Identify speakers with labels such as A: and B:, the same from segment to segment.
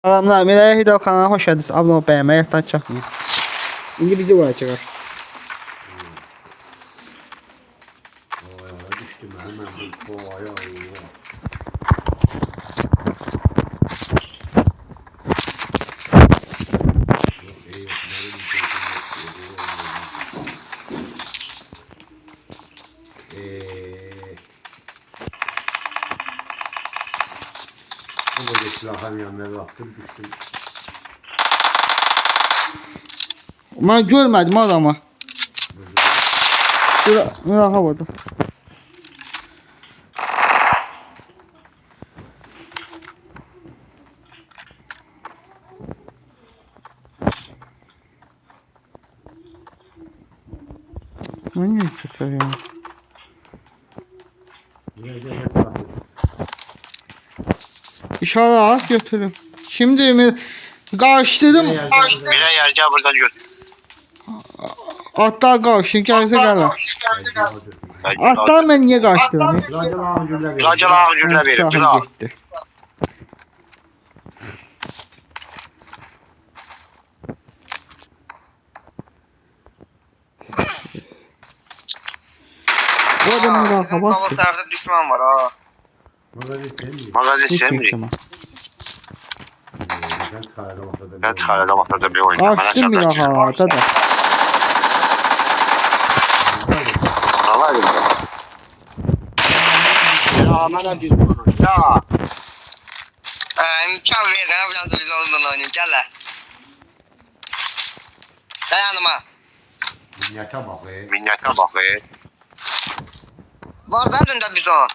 A: Salamlar, Miraya Hidro kanalına hoş geldiniz. Abone ol, beğenmeyi, hatta çakmayın. İndi bizi vuracak.
B: Düştüm hemen bu kovaya. Bu böyle silahın yanına baktım düştüm.
A: Ben görmedim adamı. Mira havada. Ben niye tutuyorum? İnşallah az götürürüm. Şimdi mi karşıladım?
C: Bire yerce buradan gör.
A: Atlar karşı gelse gelir. Atlar ben niye karşıladım?
C: Lacal ağacına verin. Kral.
A: Gitti. Bu adamın daha hava
C: Hava tarafta düşman var ha. Magazin sen mi? Ben tıkarada baktada bir oyun.
A: Açtım bir daha havada da.
C: Ne var ya? Ya bana düz bunu. Ya. İmkan ver. Ben biraz biz oldun oynayayım. Gel lan. Gel yanıma. Minyata bak be. Var da dün de biz o.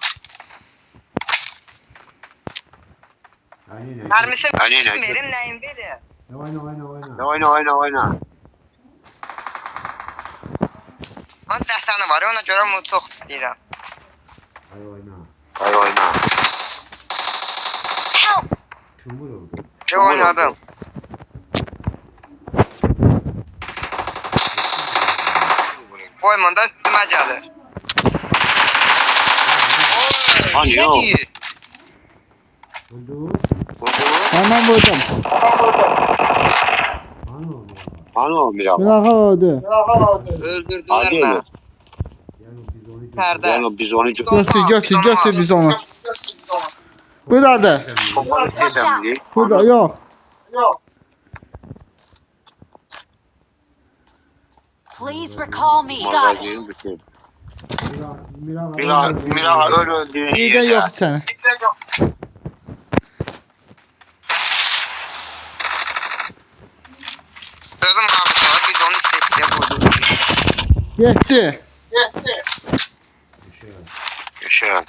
C: Mermisi verim neyim biri. Oyna. On tane var ona göre mu çok deyirəm. Hay oyna. Kim oynadım? Boymanda üstüme gelir. Hani yok.
A: Hemen vurdum.
C: Hani o bir
A: Bir daha havada.
C: Öldürdüler mi? Perde. Yani biz onu
A: Götür biz onu. Burada.
C: Topalı isteyeceğim diye.
A: Burada yok.
D: Please recall me. Got it.
C: Magazin bütün. Mira öldüğün
A: Bir de yok sana.
C: Sözüm abi sana biz onu istedik diye vurduk.
A: Yetti.
C: Yaşa.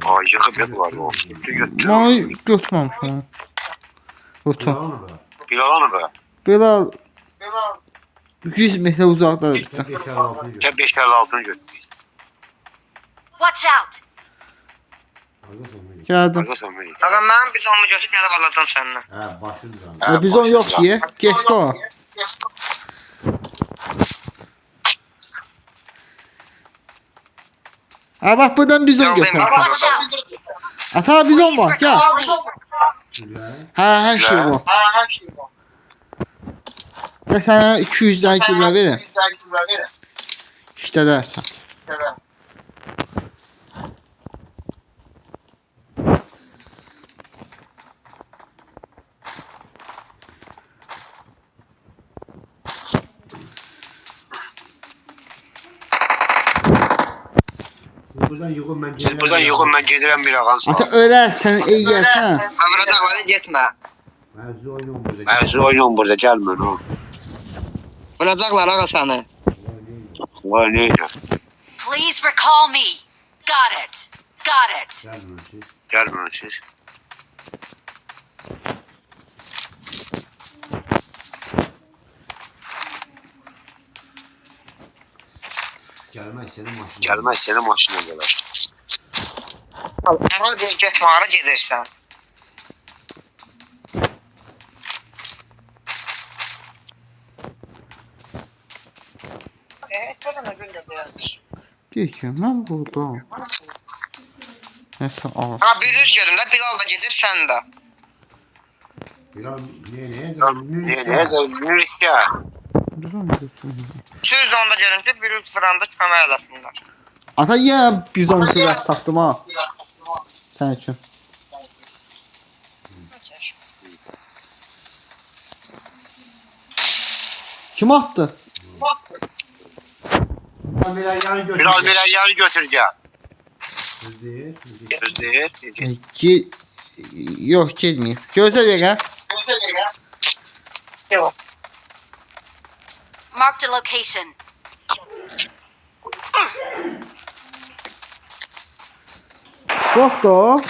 C: Ay yıkıp yapılar o. Götür.
A: Ben götürmemiş onu. Götür.
C: Bilalanı be.
A: Biraz 100 metre uzakta bizden.
C: Sen 5 tane altını götür.
D: Watch out.
A: Geldim.
C: Aga ben biz onu götürüp ya da bağladım seninle.
A: Ya biz onu yok diye. Geçti o. Ha bak buradan bizon götür.
D: Watch out.
A: Ata bizon
D: Please
A: var gel.
D: recall me.
A: Ha her şey bu. Ya sana 200 daha kirler verin. İşte dersen.
C: Siz buradan yokum ben gedirem bir ağan sağ.
A: Ata ölersen iyi gelsen.
C: Burada var gitme. Mevzu oynuyorum burada gelme no. Vuracaklar ağa seni. Vay neydi?
D: Please recall me. Got it. Got it.
C: Gelme siz. Gelmez senin maşına gelir. Ama diye gitme ara gelirsen. Evet, öyle mi?
A: Deyir ki, mən buradam. Nəsə ağır.
C: Ha bir üz görüm də Bilal da gedir sən də.
B: Bilal neye
C: Nürikə.
A: Duran götürün.
C: Söz onda görüm ki bir üz vuranda kömək eləsinlər.
A: Ata yenə 110 kürək tapdım ha. Sən üçün. Kim attı?
B: Bilal
C: Bilal yarı götürəcək.
B: Değil.
A: Ki... Yox, getməyib. Gözlə verə.
D: Marked a location.
A: Bot da o.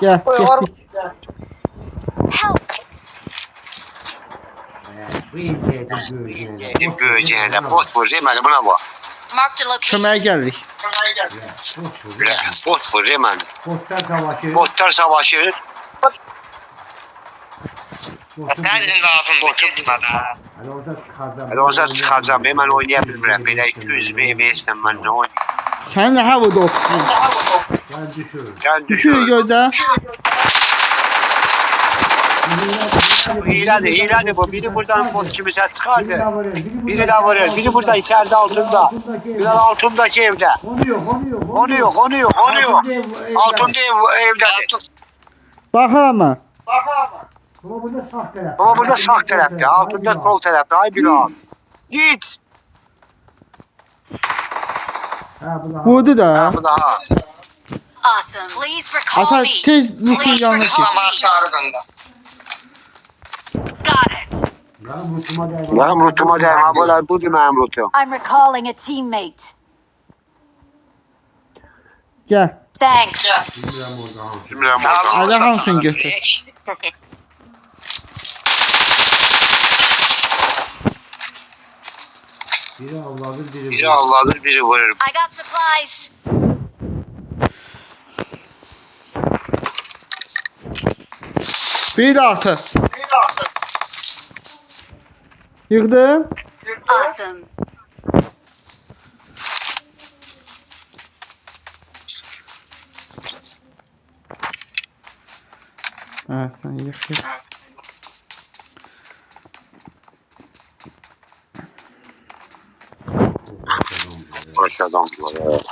A: Gəl, getdik.
D: Help!
B: Bu imtiyetin
C: Böyüyəcəyinə də bot vur deməli buna bax.
D: Marked a location.
A: Köməyə gəlirik.
C: Bot vur deməli.
B: Botlar savaşı.
C: Botlar savaşır.
B: Botun
C: Sənin lazımdır getmədə.
B: Hadi orada çıkacağım.
C: Hələ olsa çıxacam. Mən oynaya bilmirəm. Belə 200 BMS-lə mən nə oynayım.
A: Sən də havada oturdun.
B: Ben düşürüm.
C: Sən
A: Düşür
C: düşür.
A: gözlə.
C: Hilədir bu. Biri buradan bot kimi səs çıxardı.
B: Biri de vuruyor.
C: Biri də vurur. Biri burada içəride altında. Biri altındakı evdə.
B: Onu yok.
C: Onu yok. Altında evdədir.
A: Baxıram mən.
B: Ama burada sağ taraf.
C: Ama burada sağ tərəfdə. Altında sol tərəfdə. Ay Bilal. Git.
B: Ha bu da.
A: Vurdu da.
C: Bu daha.
D: Awesome. Please recall
A: Ata
D: me.
A: tez Luke'un
D: Please
A: yanına
D: recall
A: git.
C: Bana
D: me.
C: çağrı gönder.
D: Got it.
B: Benim rutuma değmez.
C: Mənim rutuma dəyəm. Ha böyle budur mənim rutum.
D: I'm recalling a teammate.
A: Gəl.
D: Thanks.
B: Bilmiyorum orada hangi.
C: Bilmirəm orada.
A: Ada hansını götür.
B: Biri avladı, biri
C: Biri Allah'dır, biri vurur.
D: I got supplies.
A: Bir də atı. Yığdım.
D: Awesome.
A: Evet, sen yık yık.
C: Boş adam var.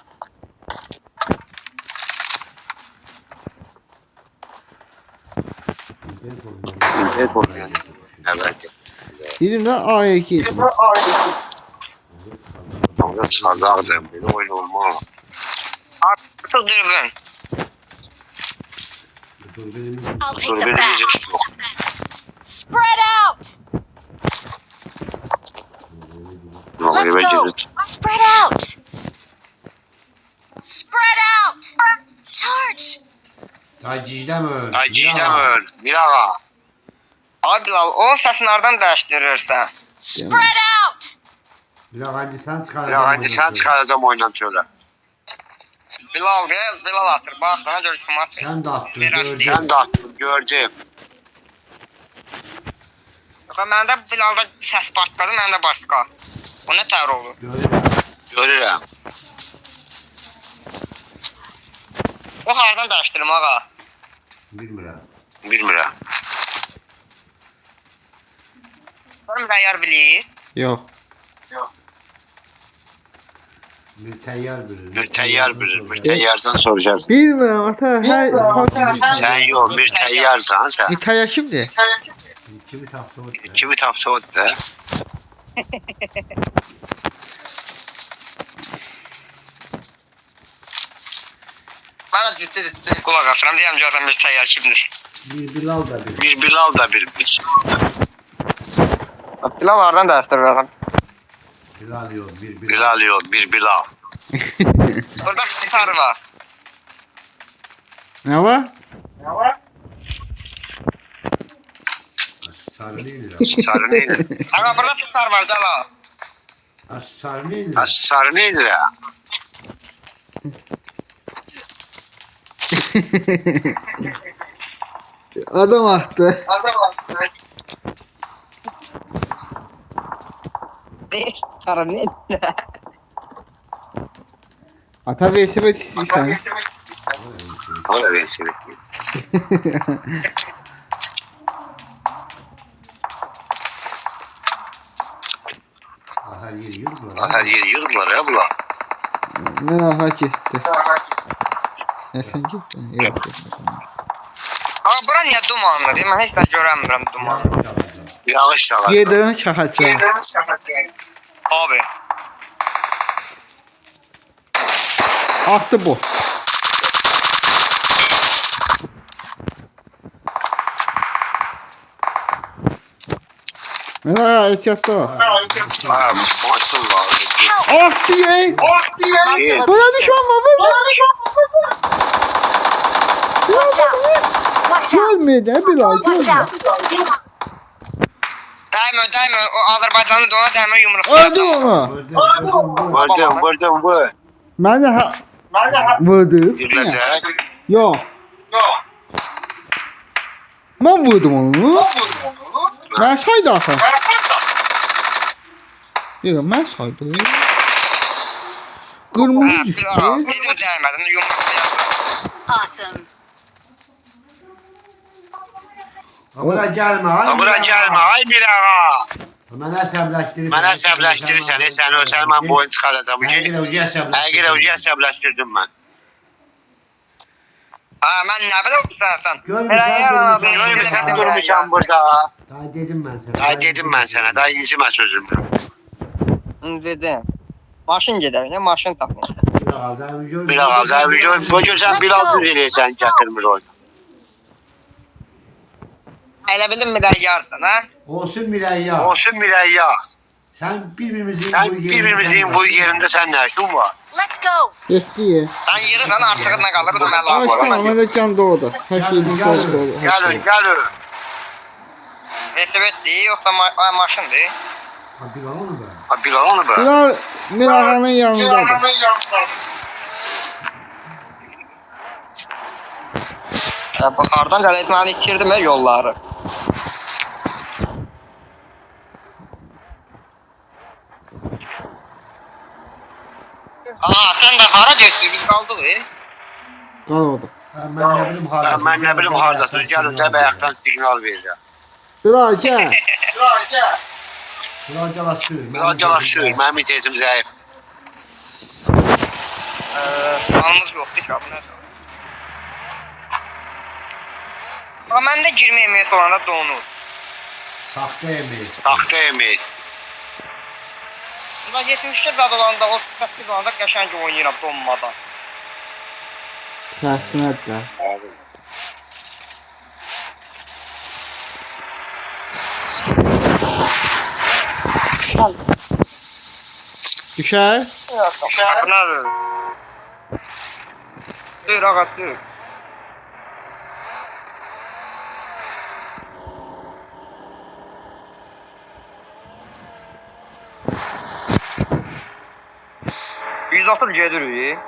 C: Evet.
A: Dedim de A'ya git.
C: Orada çıxacaqdım. Belə oyun olmaz. Artıq dürbün.
D: I'll take them
C: Dürbün
D: back.
C: necə yox.
D: Spread out. Let's
C: Evə
D: go.
C: gedir.
D: Spread out. Spread out. Charge.
B: Tacizde mi öl?
C: Ay gecdən öl. Bir ağa. Ay Bilal, o səsini hardan dəyişdirirsən?
D: Spread out.
B: Bilal hadi sen çıkar.
C: Bir ağa, indi sən çıxaracam oyundan çölə. Bilal gel, Bilal atır. Bax, sana gör kim atır.
B: Sen de attın
C: Biraz
B: gördüm.
C: Sən də attın, gördüm. Yox, məndə Bilalda səs partladı, məndə başqa. O nə tər olur?
B: Gördüm.
C: Görürəm. O hardan dəyişdirim ağa?
B: Bilmiyorum.
C: Bilmirəm. Görüm dəyər bilir.
A: Yok.
B: Müteyyar bilir.
C: Mütəyyər bilir, mütəyyərdən soracaq.
A: Bilmiyorum ata. Her
C: Sən yox, mütəyyərsən sən.
A: İtalya şimdi.
B: Kimi tapsa o.
C: Kimi tapsa o da. Bana ciddi kulak asıram diyem ki adam mütəyyər kimdir.
B: Bir Bilal da bilir.
C: Bir Bilal da bilmiş. Bilal hardan dəyişdirir adam?
B: Bilal yok. Bir Bilal.
C: Bilal yox, bir Bilal. Burada star var.
A: Ne var?
B: Sarı neydi lan?
C: Sarı neydi? Aga burada star var Cala.
B: Sarı neydi lan?
C: Sarı neydi ya?
A: Adam attı.
C: Adam var. Değil. Para ne?
A: Ata verse ve çizsen.
C: Ona ver şimdi.
B: Her yeri yürüdüler.
C: Her yeri yürüdüler ya bunlar.
A: Ben aha gitti. Ya sen gittin. Yok.
C: Ama bura niye dumanlı değil mi? Hiç de göremiyorum dumanı. Yağış yağar.
A: Yedin çahaça.
C: Abi.
A: Attı bu. Mela ehtiyatlı.
C: Ha, maşallah.
A: Ah diye. Bana düşman mı?
D: Watch out! Watch out!
A: Görmedi Bilal.
D: Watch
A: Görmedi.
D: out!
C: Değme. O Azerbaycan'ın doğuna değme yumruk.
A: Öldü onu.
C: Vurdum.
A: Ben de vurdu.
C: Yürülecek.
A: Yok. Ben vurdum onu. Ben saydı aslında. Yok ben saydım. Kırmızı düştü.
C: Dedim değmeden yumruk yaptım.
D: Awesome.
B: Bura gelme.
C: Ay bir ağa.
B: Mənə əsəbləşdirirsən.
C: Mənə əsəbləşdirirsən, sən ölsən, mən boyun çıxaracam.
B: Həqiqət ucu əsəbləşdirirsən.
C: Həqiqət əsəbləşdirdim mən. Mən nə bilim sənsən? Görmüşəm burada.
B: Daha dedim mən sənə.
C: Daha dedim mən sənə, daha incimə sözümdə. Dedim. Maşın gedər, nə maşın tapın. Bir ağaca, bu görsən Bilal düz eləyirsən, gətirmir orada. Elə bildim milyarsan, hə?
B: Olsun Mirayya.
C: Olsun Mirayya.
B: Sen birbirimizin
C: Bu yerində sən nə işin var?
D: Let's go!
A: Etdi.
C: Sən yerisən artıqına qalır, da mən
A: Ay sen
C: lazım.
A: ama da can doğdu. Her şeyin doğdu.
C: Gəlin. Vetti, yoxsa maşındır?
B: Bir al onu be.
C: Ha, Bilal onu be.
A: Bilal Mirağanın yanındadır.
C: Baxardan gələ etməni itirdim yolları. Sən də hara getdin? Biz qaldıq,
A: Kal orada.
B: Mən nə bilim hardasın.
C: Gəlin də bayaqdan siqnal verəcəm.
A: Bilal gel.
B: Bilal sür.
C: Radyolar sür, mənim internetім zəif. Alımız yoxdur ki, abi, nədir? Məndə girmə emeği olanda donur.
B: Saxta emeyiz.
C: Saxta emeği. Bunda 70'te zad olanda, 38 olanda qəşəng oynayıram donmadan.
A: Tersine de. Düşer.
C: Nədir? Sür, ağa, sür. Yüz altı gedirik.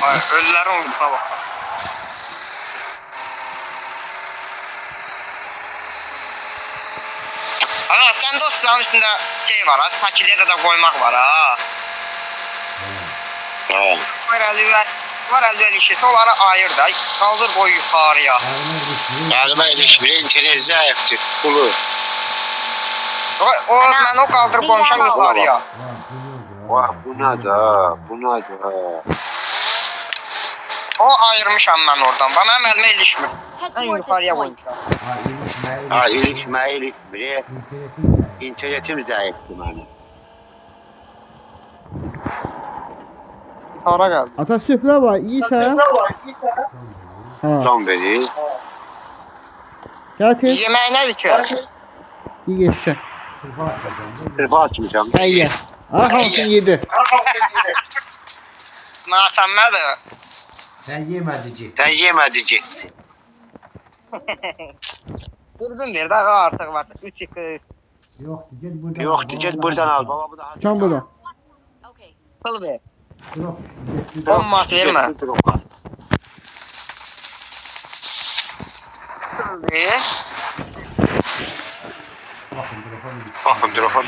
C: Ay, ölülərin olmasına bax. Ağa, səndə o silahın üstündə şey var ha, takiliyə də qoymaq var ha. Var əldə işi, onları ayır da, qaldır qoy yuxarıya. Gəlmə ilişmir, internet zəifdir, pulu. Mən o qaldırıb qoymuşam yuxarıya. Buna da. O ayırmışam mən oradan, mənim əlimə ilişmir. Mən yuxarıya qoymuşam. İlişmir. İnternetim zəifdir mənim. Hara gəldi?
A: Ata süfle var. İyiyse. Ha.
C: Son verir.
A: Gel tez.
C: Yemək nədir ki?
A: İyi geçsin.
C: Sırfa açmışam.
A: Hayır. Hamsın yedi.
C: Natanmədir.
B: Sen yemedici.
C: Sən yemədici. Dürbün ver, daha artıq var. 3-2.
B: Yok,
C: Get buradan al. Baba bu daha.
A: Can burada.
D: Okay.
C: Pıl ver.
B: Yok.
C: 10 mat vermə. Pıl ver.
B: Bakın telefon.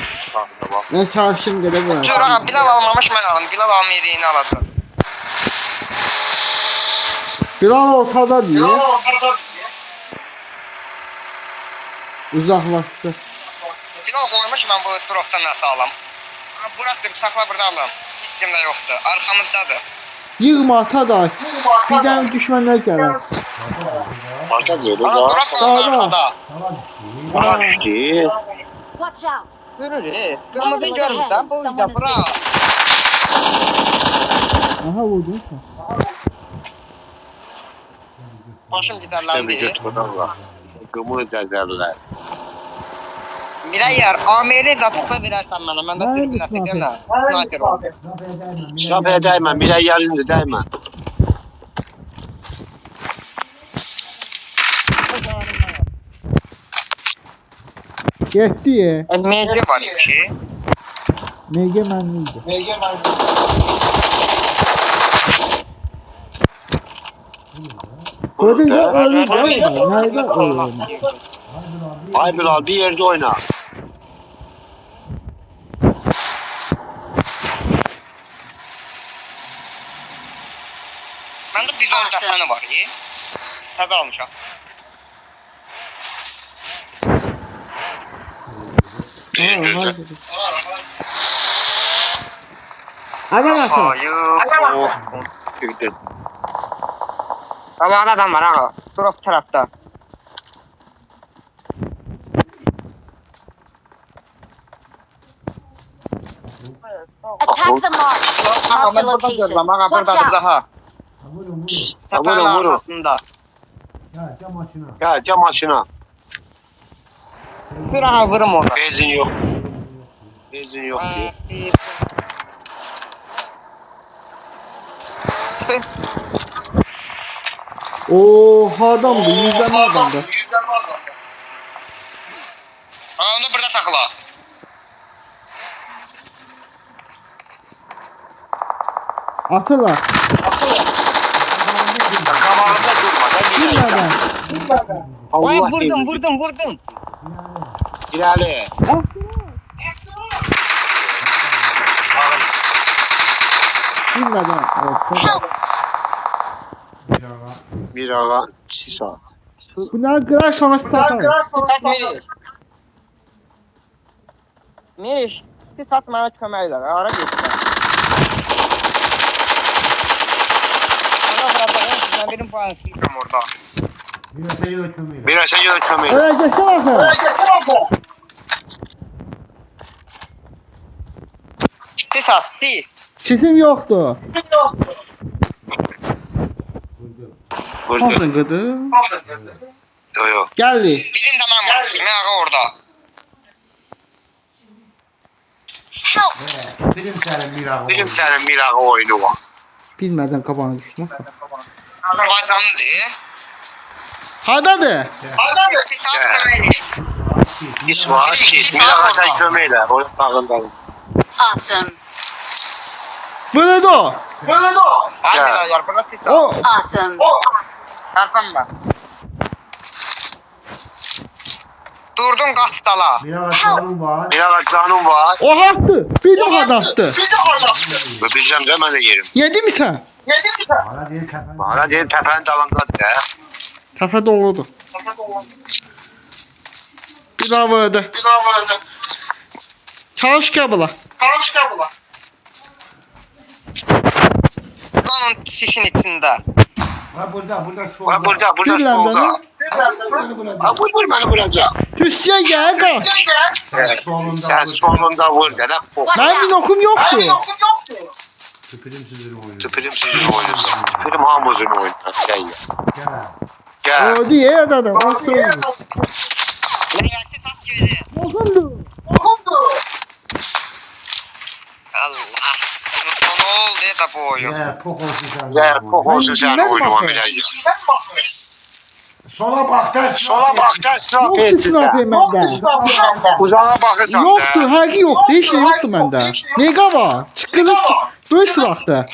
A: Ben çarşım gedə
C: Dur
A: bura.
C: ha, Bilal almamış mən alım. Bilal almayacağını alacağım.
A: Bilal ortada diye. Uzaklaştı.
C: Bilal koymuş mən bu dropdan nasıl alam. Bıraktım, sakla burada alam. Hiç kimdə yoxdur. Arxamızdadır.
A: Yığma ata da. Birdən düşmənlər gələr.
B: Arka diyor
C: Ana
B: da.
C: durak
A: Sağda.
C: arkada.
B: Bana düştü.
D: Watch out!
C: Görür, kırmızı görmüşsən bu yüzden bura.
A: Aha vurdun sen.
C: Başım
B: Sen bir
C: giderlendi.
B: götürden var. Gımı dezerler.
C: Miray yer, ameli de tutsa verersen bana. Ben de sürgün atacağım da. Sniper ol.
B: Şuraya değme. Bir ay yerinde değme.
A: Getdi ye.
C: MG var iki.
A: MG mənliydi. Gördün mü? Ölür de. Nerede ölür?
B: Ay Bilal bir yerde oyna.
C: Bende bidon deseni var iyi. Tabi almışam.
A: Adam atın.
C: Hayır.
B: Oh. Gitti.
C: Ama adam var ha. Taraf tarafta.
D: Attack the mark!
C: Ama
D: Mark the
C: ben burada
D: location.
C: görürüm. Ama
D: Watch
C: burada
D: out!
C: daha. Tepenin
B: Vurun.
C: arkasında.
B: Ya cam açına.
C: Bir aha vurum orada.
B: Benzin yok. Benzin yok diyor.
A: Oha adamdı. Yüzleme adamdı.
C: Onu burada sakla.
A: Atırlar.
B: Zamanında durma. Ben
A: Bilmeden.
C: Vay
B: Allah
C: vurdum.
B: İlerle.
A: Bilmeden. Evet.
B: Bir ara sis at.
A: Bunlar kırar sonra satarız.
C: Tutat Meriş. Meriş. Siz satmaya köməklər. Ara geçsin. Ana bırakın. Ben benim puanı sildim orada.
B: Bir ara sen yine çömeği.
A: Öleceksin artık.
C: Siz at. Siz.
A: Sesim yoktu.
B: Vurdu.
A: Altın kıdı.
B: Yok yok.
A: Geldi.
C: Birin de ben varmışım. Ne ağa orada.
D: Help!
B: Bizim senin bir ara oyunu var.
A: Bilmeden kabağına düştüm.
C: Azerbaycanlı diye.
A: Hadadır.
C: Siz at köməkli.
B: Sis var. Sis. Bir ara sen çömeğiler. O bağındayım.
D: Awesome!
A: Böyle o.
C: Hadi ya. Burada siz at.
A: O.
D: Awesome!
C: Tarkan ben. Durdun qaçdala.
B: Bir ara canım var.
A: O haktı. Bir de hadattı.
B: Öpeceğim de ben de yerim.
A: Yedi mi sen?
B: Bana değil tepenin dalında de.
A: Tepe doludu. Bir daha vardı. Çalış kabula.
C: Lan şişin içində.
B: Burada
A: Bir
B: solda.
A: lan
B: Ha vur beni vuracak.
A: Tüsye gel kal.
B: Sen sonunda vur de.
A: Ben bir nokum yoktu.
B: Tüpürüm sizin oynuyorsun. Tüpürüm hamuzun oynuyorsun. Gel.
A: O diye adam. O söylüyor.
C: Ne yersi tat geldi.
A: Nokumdu.
C: Allah. Sonu oldu da bu oyun.
B: Gel pok olsun sen
A: Ben
B: oynama
A: bakıyorum.
B: birazcık.
E: Sola bak da
B: Sola bak da sınav
A: Yoktu
B: etsin
A: sınav
B: sen.
A: bende.
B: Uzağa bakırsan da.
A: Yoktu. Həqiqi yoktu. Hiç de yoktu bende. Mega var. Çıkılır. Böyle sıraktı.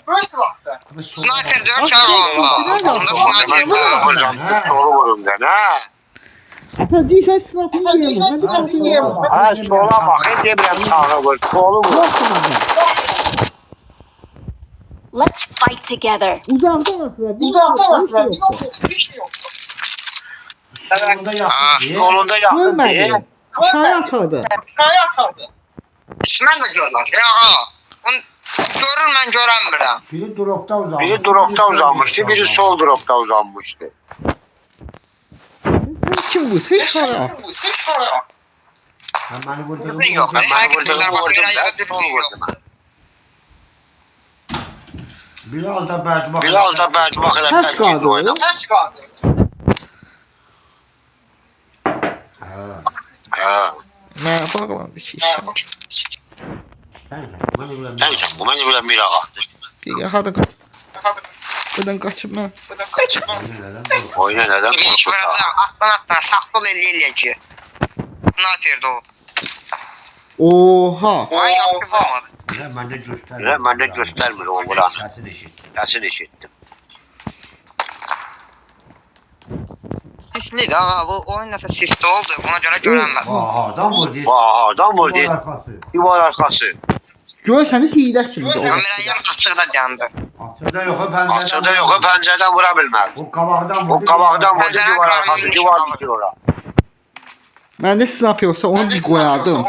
C: Sniper 4 çağ onda. Onda
B: Demek
C: sniper
B: ki
C: var.
B: vuracağım. Soru vurum den ha.
A: Ata deyirsən snapını yeyəm.
C: Ha sola bak. Demirəm sağa vur. Solu vur.
D: Let's fight together.
A: Uzaqdan atırlar.
B: Sonunda
C: Ha,
B: yaptı diye.
C: solunda yaptın
A: Görmədi.
C: diye.
A: Aşağıya atırdı.
C: Mən də görmədim. Ya ha. Görür mən görənmirəm.
B: Biri dropta uzanmış.
C: Biri dropta uzanmıştı, biri sol dropta uzanmıştı.
A: Kim bu? Heç hara.
B: Ben beni vurdum.
C: Düzgün yok. Ben vurdum ben. Sol vurdum.
B: Biraz da bəd
C: Biraz da belki bak hele
A: Kaç
C: tek
A: kaldı?
C: oynadı. Kaç kaldı?
B: Ha.
C: Ha.
A: Mənə bağlandı ki.
B: Sen beni vuran.
C: Neyse bu beni bile bir ağa.
A: Bir hadi kaç. Buradan kaçıp mən.
C: Oyuna neden korkuta? Atlan saksol elliyle ki. Sniper'de o.
A: Oha.
C: Ay yapamadı.
B: Ben de göster.
C: Ben de göstermir o vuranı.
B: Sesini eşittim.
C: Kesin eşittim. Sisli ağa bu oyun nasıl sisli oldu ona göre görənmədim.
B: Adam vurdu.
C: Vaa adam vurdu.
B: Duvar arkası.
C: Divar arkası.
A: Görürseniz hiylə kimi.
C: Ömrəyəm açıqda yandı.
B: Açıda yok o pencereden.
C: Açıqda yox o pəncərədən vura bilməz.
B: O kabaktan vurdu.
C: O qabaqdan vurdu Pəncərə divar arkası. qarşısında Divar dikir ora.
A: Məndə snap yoxsa onu bir qoyardım.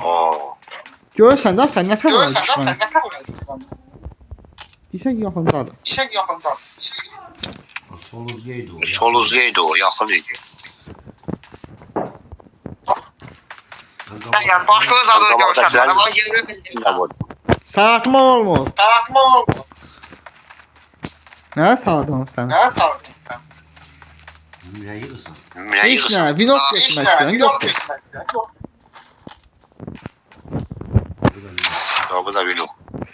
C: Oo.
A: Görürsən də sən nə tər var? Deyirsən yaxındadır.
B: O sol uzgeydi o.
C: Sol uzgeydi o, yaxın idi. Yəni başqa zadı görsən, amma yeri bildirsən.
A: Saatım olmur. Nə saatım sən?
B: Ne yığırsan?
A: Heç nə, vlog çəkməksən, yox.
C: Bu da bilo.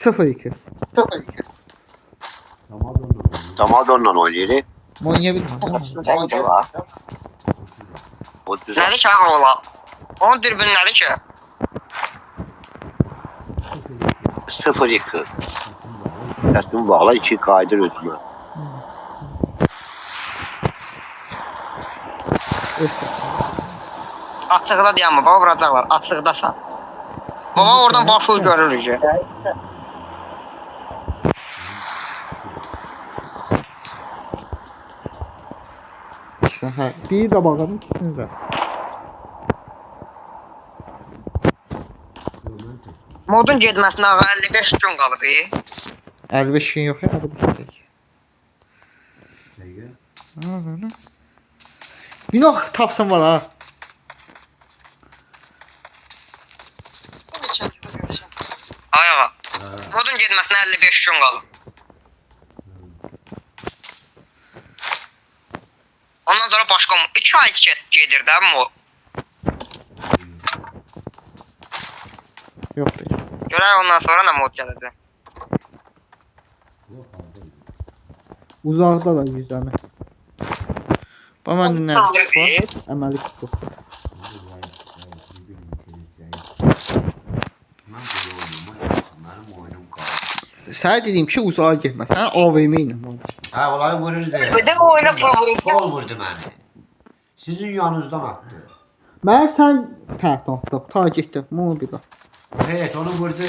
A: 0-2.
C: Damadonla oynayır.
A: Oynaya bilməm.
C: O düzə. Nədir ki ağa ola? Onun dürbün nədir ki? 0-2. Səsini bağla, 2 qaydır özünə. Açıqda dayanma, baba vuracaqlar, açıqdasan. Baba oradan başlığı görürük ki.
A: Hə, biri də baxalım, ikisini də.
C: Modun getməsinə ağa 55 gün qalıb.
A: 55 gün yox, 55 gün. Vlog tapsam var ha.
C: Ayağa. Modun getməsinə 55 gün qalıb. Ondan sonra başqa 2 ay gedir də mod.
A: Yox deyil.
C: Görək ondan sonra nə mod gələcək.
A: Uzaqda da 100 dənə. Bu məndə nə var? Əməli kutu. Sənə dedim ki, uzağa getmə. Sən AVM ilə oyna.
B: Ha onları vurur diye.
C: Bir də bu oyuna vurur.
B: Sol vurdu beni. Sizin yanınızdan attı.
A: Mən sən tərəfdən atdım. Ta getdim. Bunu bir bax.
B: Evet onu vurdu.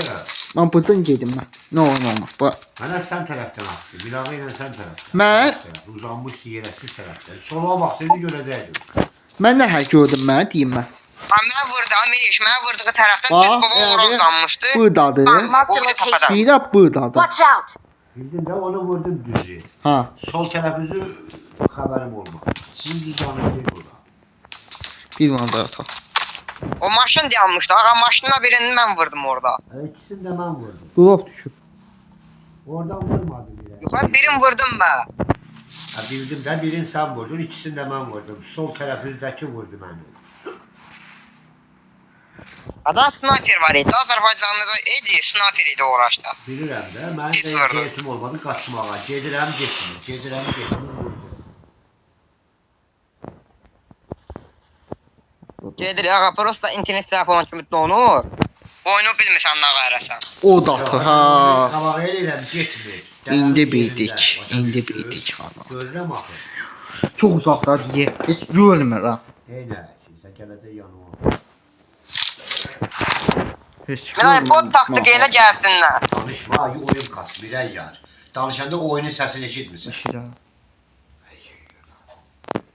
A: Mən buradan gedim mən. Nə olmaz. Bu.
B: Bana sen taraftan attı. Bilağı ile sen taraftan.
A: Ben-
B: Uzanmıştı yere siz taraftan. Soluğa baksaydı görecektim.
A: Mən nə hər gördüm mən deyim mən.
C: Mən vurdu, Amiriş, mən vurduğu tərəfdən
A: Bax,
C: düz baba ora uzanmışdı.
A: Buradadır.
D: Marked a location.
A: Bir də buradadır.
D: Watch out!
B: Bildim de onu vurdum düzü.
A: Ha.
B: Sol tarafınızı haberim olmaz. Sizin düzdanız değil burada.
A: Bir onu da atalım.
C: O maşın dayanmışdı. Ağa maşınla birini mən vurdum orada.
B: İkisini de ben vurdum.
A: Drop düşüb.
B: Oradan vurmadı bile.
C: Yuxarı birini vurdum mən.
B: Ha, bildim de birini sen vurdun, ikisini de ben vurdum. Sol tarafınızdaki vurdu beni.
C: Ada sniper var idi. Azərbaycanlı da idi, sniper idi uğraşda.
B: Bilirəm də, mənim
C: Pis
B: də
C: vurdu.
B: ehtiyatim olmadı qaçmağa. Gedirəm, getmir. Gedirəm, getmir. vurdu.
C: Gedir ağa, prosta internet telefonu kimi donur. Oyunu bilmirsən nə qayrasan.
A: O da atır ha.
B: Qabağa eləyirəm, getmir.
A: İndi bildik. İndi bildik valla.
B: Gözlem axı.
A: Çok uzaklar diye. Hiç görmür ha.
B: Eylə, sən gələcək yanıma.
A: Hiç
C: Miray bot taktik elə gəlsinlər.
B: Danışma, oyun kas, birər yar. Danışanda oyunun səsini eşitmirsən.
A: İşte.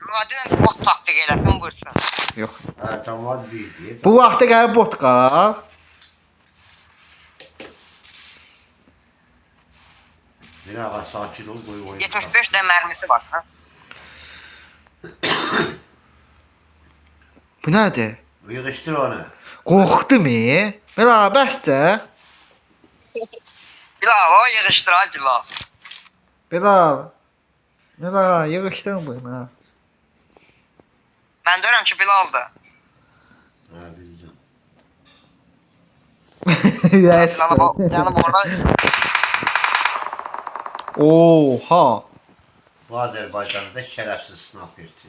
C: Radin bot taktik eləsin vursun.
A: Yok.
B: Hə, tamam bildi.
A: Bu vaxta gəlib bot qal.
B: Bir ağa sakin ol, qoy oyun.
C: 75 də mərmisi var. Ha?
A: Bu nədir?
B: Yığışdır onu.
A: Qorxdu mu? Belə bəsdir.
C: Bilal o yığışdırar Bilal.
A: Bilal. Bilal, yığışdın bunu.
C: Mən deyirəm ki Bilaldır.
B: Hə, bildim.
A: Yes.
C: Yəni orada
A: Oha.
B: Bu Azərbaycanda şərəfsiz snaperti.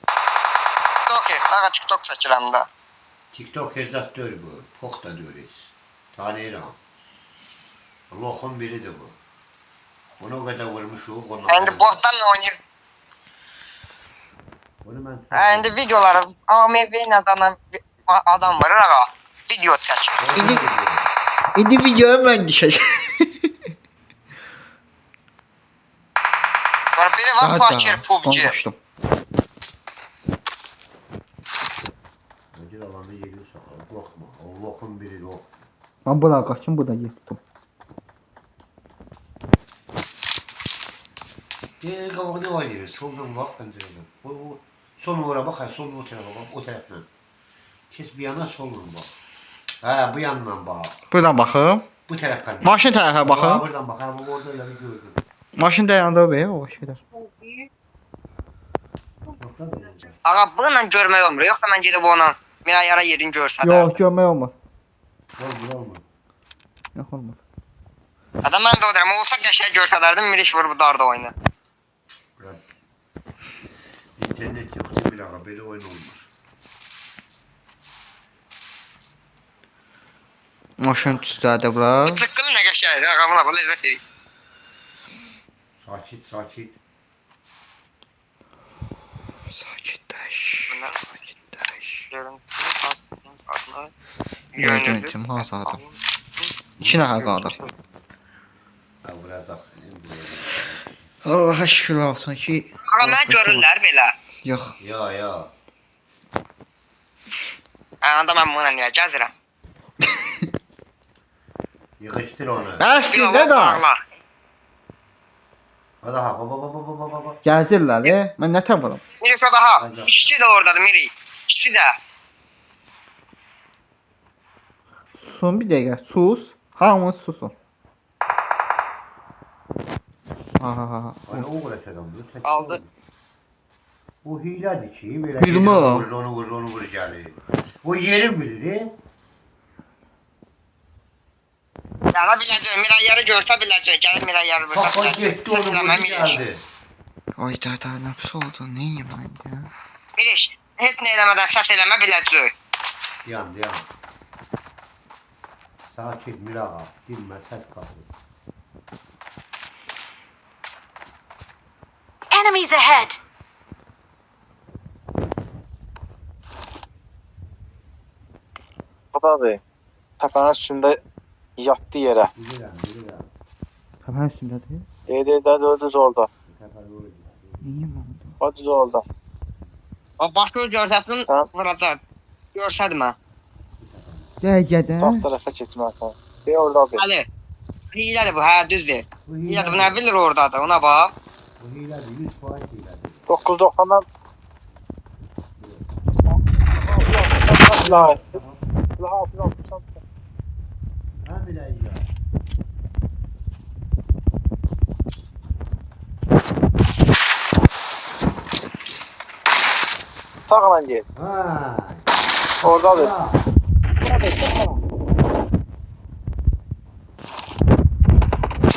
C: TikTok, daha TikTok çəkirəm də.
B: TikTok hezat deyil bu. Pox da deyil heç. Tanıyıram. Loxun biridir bu. Bunu o qədər vurmuşuq.
C: İndi botlarla oynayıb.
B: Bunu mən...
C: İndi videoları AMV ilə adam var ağa. Video çəkir.
A: İndi videoya mən düşəcəm.
C: Var biri var fakir PUBG.
A: Konuşdum.
B: Ödül alanda geliyorsa korkma. O loxun biridir o.
A: Mən buna qaçım, bu da yıxdım.
B: Diğer qabağını oynayır. Soldan bak pəncərədən. O sol ora bax, sol o tərəfə bax, o tərəfdən. Kes bir yana soldan bax. Hə, bu yandan bax.
A: Buradan baxım.
B: Bu tərəf pəncərə.
A: Maşın tərəfə baxım.
B: Buradan bax, hə, bu orada elə bir gördüm.
A: Maşın dayandı be, o şeydə.
C: Ağa bununla görmək olmur. Yoxsa mən gedib ona Miray yara yerini görsədəm.
A: Yox, görmək olmaz.
B: Olmur.
A: Yox, olmaz.
C: Adam mən də o deyirəm. Olsa qəşəng görsədərdim. Miriş vur bu darda oyna.
B: İnternet yoxdur bir ağa, belə oyun olmur.
A: Maşın üstədə bura.
C: Tıqqılı nə qəşəngdir. Ağa buna bu ləzzət edir.
B: Sakit.
A: Sakitləş.
C: Bunlar-
A: Sakitləş.
C: Görüntü.
A: Gördüm, hazadım. 2 nəfər qaldı.
B: Ha, biraz aksın.
A: Allaha şükür olsun ki...
C: Ağa mən görürlər belə.
A: Yox.
B: Ya.
C: Anda mən bununla niyə gəzirəm?
B: Yığışdır onu.
A: Əslində da.
B: Hadi ha, baba.
A: Gəzirlər, mən nə tapıram?
C: Miriş o daha. İkisi də oradadır Miri. İkisi də.
A: Susun bir dəqiqə, sus. Hamınız susun. Aha.
B: Hani o uğraş adam bu.
C: Aldı.
B: O hilədir ki, belə
A: Bilmem.
B: onu vur gəlir. O yeri bilir.
C: Yana biləcək. Miray yarı görsə biləcək. Gəlir Miray yarı vursa
B: Bak
C: biləcək.
B: getdi onu vur
C: Miriş.
B: gəldi.
A: Ay da nə pis oldu, neyim mən ya?
C: Miriş. Heç nə eləmədən səs eləmə biləcək.
B: Yan. Sakit Mirağa, dinmə, səs qalır.
D: Enemies ahead!
E: Buradadır. Təpənin üstündə yatdı yerə.
B: Bilirəm.
A: Təpənin üstündədir.
E: Deyir, düz orada.
A: Neyim oldu?
E: O düz orada.
C: Başqa görsəsin
E: Ha?
C: vuracaq. Görsədmə.
A: Dəqiqədə.
E: Sağ tərəfə keçməlisən. Deyir, oradadır.
C: Bəli. Hilədir bu, hə düzdür. Hilədir bu, nə bilir oradadır, ona bax.
B: Bu hilədir, 100% hilədir.
E: 990-dan Silah.
B: Həm elə ya.
E: Sağla gel.
B: Ha.
E: Oradadır.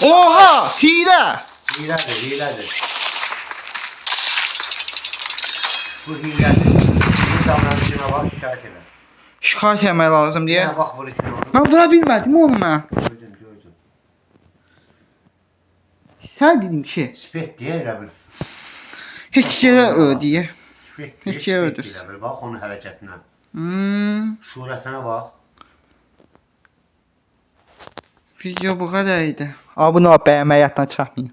A: Oha! Hilə!
B: Hilədir. Bu hilədir. Bu davranışına bax, şikayət elə.
A: Şikayət etmək lazım deyə.
B: Yenə bax vur iki onu.
A: Mən vura bilmədim onu mən.
B: Gördüm.
A: Sən dedim ki,
B: Spet diye elə bil.
A: heç yerə ödeyə.
B: Spet
A: Heç
B: diye
A: yer
B: spet
A: ödür.
B: elə bil. Bax onun hərəkətinə. Surətinə bax.
A: Video bu qədər idi. Abunə ol, bəyənməyi yaddan çıxmayın.